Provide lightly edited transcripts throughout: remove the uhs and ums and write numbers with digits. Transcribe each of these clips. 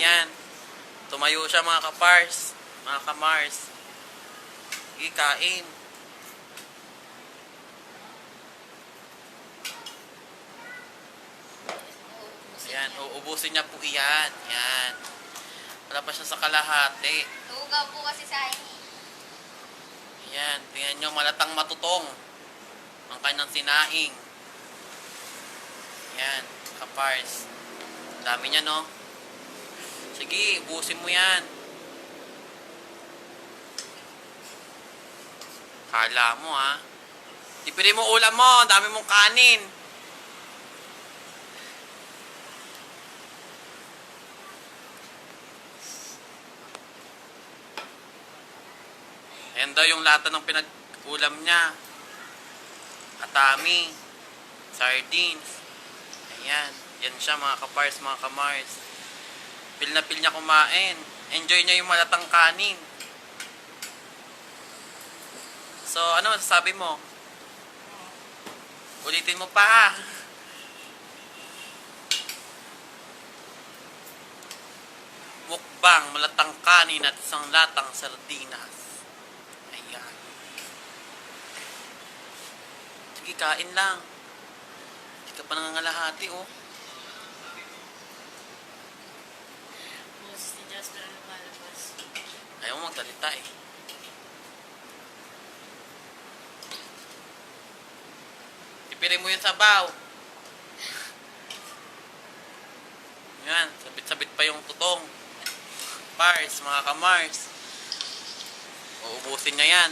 Ayan. Tumayo siya mga kapars. Mga kamars. Sige, kain. Ayan, uubusin niya po iyan. Ayan. Wala pa siya sa kalahati. Tugaw po kasi sa akin eh. Ayan, tingnan nyo, malatang matutong ang kanyang sinaing. Ayan, kapars. Ang dami niya, no? Sige, ubusin mo yan. Kala mo, ha? Ipili mo ulam mo, ang dami mong kanin. Ayan daw yung lata ng pinag-ulam niya. Atami. Sardines. Ayan. Yan siya mga kapars, mga kamars. Pil na pil niya kumain. Enjoy niya yung malatang kanin. So, ano masasabi mo? Ulitin mo pa. Mukbang, malatang kanin at isang latang sardinas. Ayan. Sige, kain lang. Hindi ka pa nangangalahati, oh. Si Jasper ang lumalabas. Ayaw mo magsalita, eh. Ipirin mo yung sabaw. Yan, sabit-sabit pa yung tutong. Pars, mga kamars. Uubusin niya yan.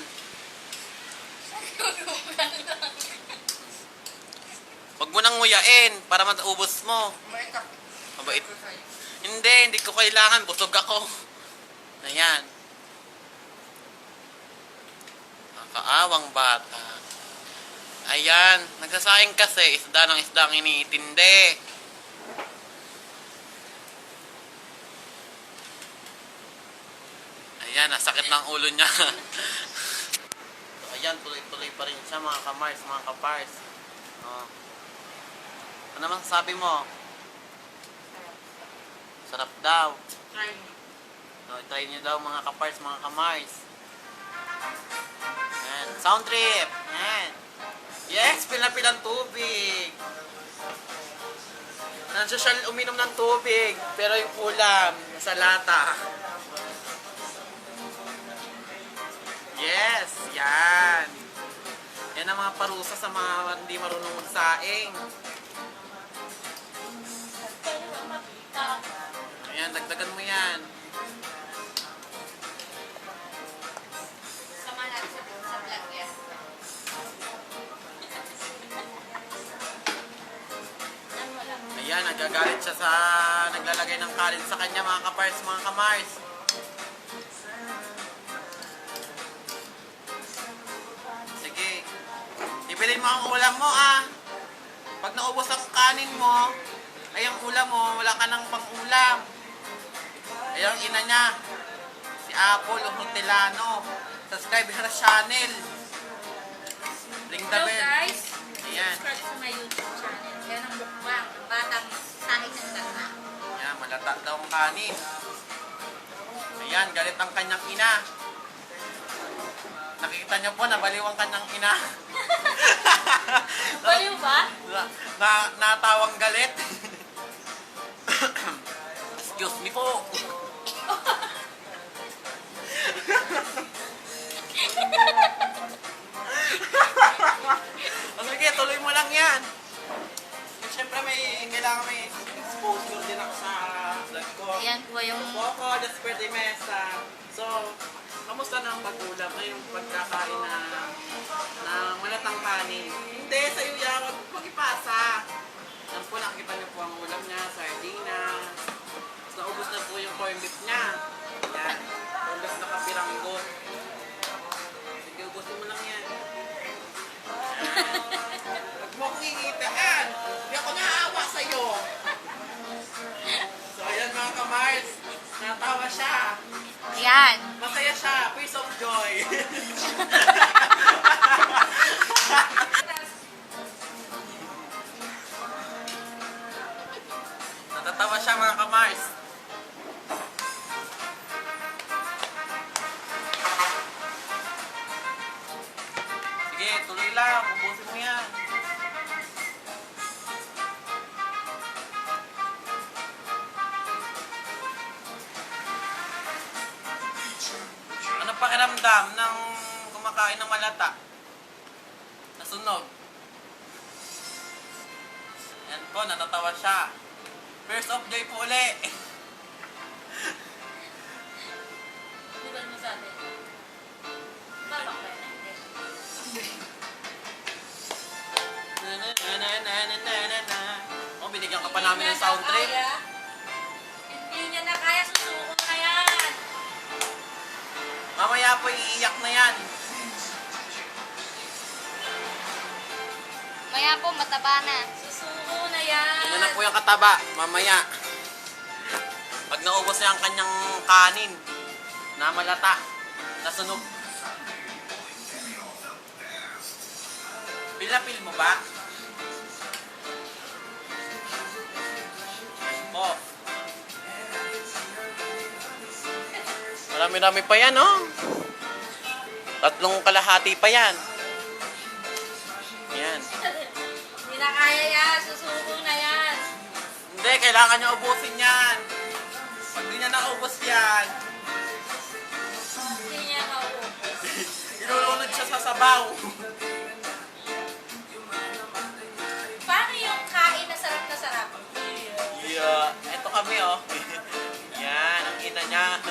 Huwag mo nang nguyain para mataubos mo. Mabait. Hindi ko kailangan. Busog ako. Ayan. Kaawang bata. Ayan. Nagsasayang kasi. Isda ng isda ang iniitindi. Ayan. Nasakit ng ulo niya. So, ayan. Tuloy-tuloy pa rin siya mga kamars, mga kapars. Oh. Ano naman sabi mo? Sarap daw. Try mo. So, try nyo daw mga kapars, mga kamars. Ayan. Sound trip. Ayan. Yes, pilang tubig. Nandiyan uminom ng tubig. Pero yung ulam, nasa lata. Yes, yan. Yan ang mga parusa sa mga hindi marunong magsaing. Ayan, dagdagan mo yan. Sama natin sa vlog yan. Yan mo lang. Ayan, nagagalit siya sa naglalagay ng kanin sa kanya mga kapars, mga kamars. Sige. Ibilin mo ang ulam mo ah. Pag naubos ang kanin mo, ay ang ulam mo, wala ka ng pang-ulam. Ay ang ina niya, si Apple o Hotelano. Subscribe sa channel. Ring the Hello bell. guys. Ayan. Subscribe sa my YouTube channel. Yan ang mukbang. Ang batang sahig ng gata. Ayan, malata daw ang kanin. Ayan, galit ang kanyang ina. Nakikita niyo po, nabaliw ang kanyang ina. Baliw ba? Natawang galit. Excuse me po. Sige, tuloy mo lang yan. Siyempre kailangan may exposure din ako sa vlog ko. Ayan po yung... Poco, Jasper de Mesa. So, kamusta na ang pag-ulam na yung pagkakain na malatang kanin? Hindi, sa iyo yan, huwag ipasa. Yan po, nakita niyo po ang ulam niya, sardinas. Tapos naubos na po yung corn beef niya. Yan, corn beef na kapiranggot. Sige, ubusin mo lang yan. Huwag mo akong iitaan. Hindi ako naawa sa'yo. So, ayan mga kamars. Natawa siya. Ayan. Masaya siya. Piece of joy. Natatawa siya mga kamars. ulam. Ubusin mo yan. Ano pakiramdam ng kumakain ng malata? Nasunog. Yan po, natatawa siya. First of joy po uli. Bukan mo sa atin. Babak ba yun? Hindi. Oh, binigyan ka pa namin ng sound trip. Hindi niya na kaya, susuko na yan. Mamaya po iiyak na yan. Maya po, mataba na. Susuko na yan. Yan na po yung kataba. Mamaya. Pag naubos niya ang kanyang kanin na malata, nasunog. Pil mo ba? Yan po. Marami-rami pa yan, oh. 3 kalahati pa yan. Yan. Hindi na kaya yan, susuko na yan. Hindi, kailangan niya ubusin yan. Pag di niya naubos yan, Hindi niya mauubos. ilulunod siya sa sabaw. Paano yung kain na sarap na sarap? Yeah. Ito kami, oh. Yan, ang ina niya.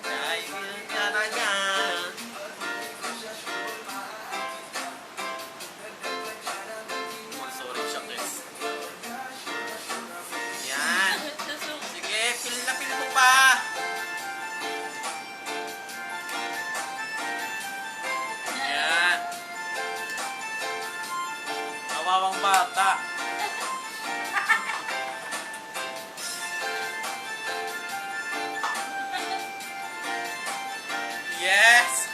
Ay, yan na niya. Oh, sorry, shucks. Yan. Susuko. Sige, pil mo pa. Yan. Kawawang bata. Yes!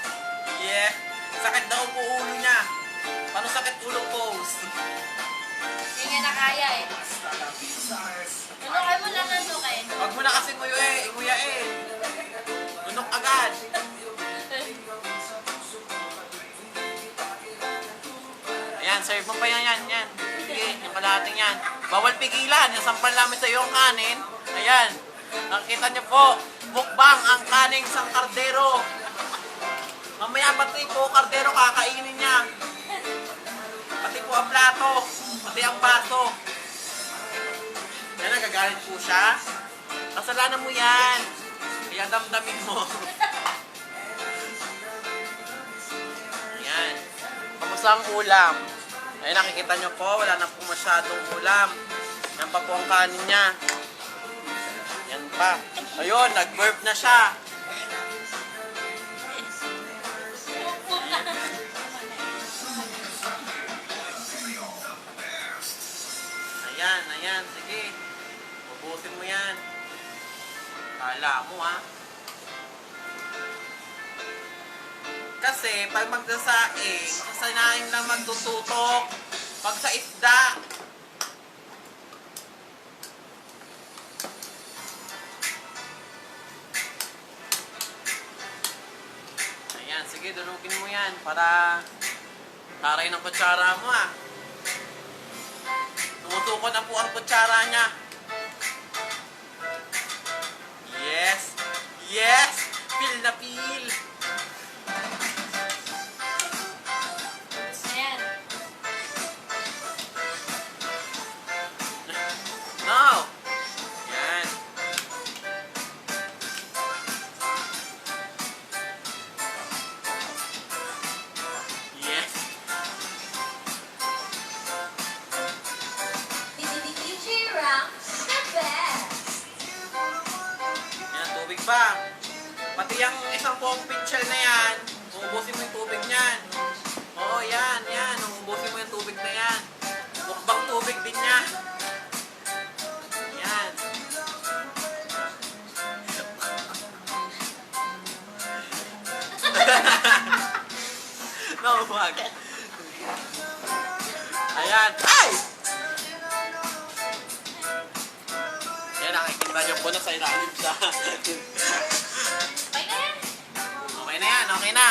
Yeah! Sakit daw po ulo niya. Paano sakit ulo pose? Hindi niya na kaya eh. Tunukay mo lang ng tunukay. Wag mo na kasi nguya eh. Lunok agad. Ayan, serve mo pa yan. Sige, yung kalahating yan. Bawal pigilan. Yung sampal namin sa iyo ang kanin. Ayan. Nakikita niyo po, mukbang ang kaning sang kardero. Mamaya pati po kardero kakainin niya. Pati po ang plato. Pati ang baso. Yan, nagagalit po siya. Kasalanan mo yan. Kaya damdamin mo. Yan. Kamusta ang ulam? Ayun, nakikita nyo po, wala na po masyadong ulam. Yan pa po ang kanin niya. Yan pa. Ayun, nag-burp na siya. Ayan, sige. Ubusin mo yan. Kala mo, ha? Kasi, pag magsasaing, sasanayin lang magtututok. Pag sa isda, ayan, sige, dunugin mo yan para taray ng kutsara mo, ha? Tumutuko na po ang kutsara niya. Yes! Yes! Pil na pil! Ayan. Now! Yan. Yes! DJ Rams, the best. Yan, tubig pa. Pati yung isang buong pitchel na yan, uubusin mo yung tubig niyan. Oo, yan. Uubusin mo yung tubig na yan. Mukbang tubig din yan. Yan. No, wag. Ayan. Ay! Yan, nakikita niyo po na sa ilalim siya. Okay na yan. Okay na yan, okay na.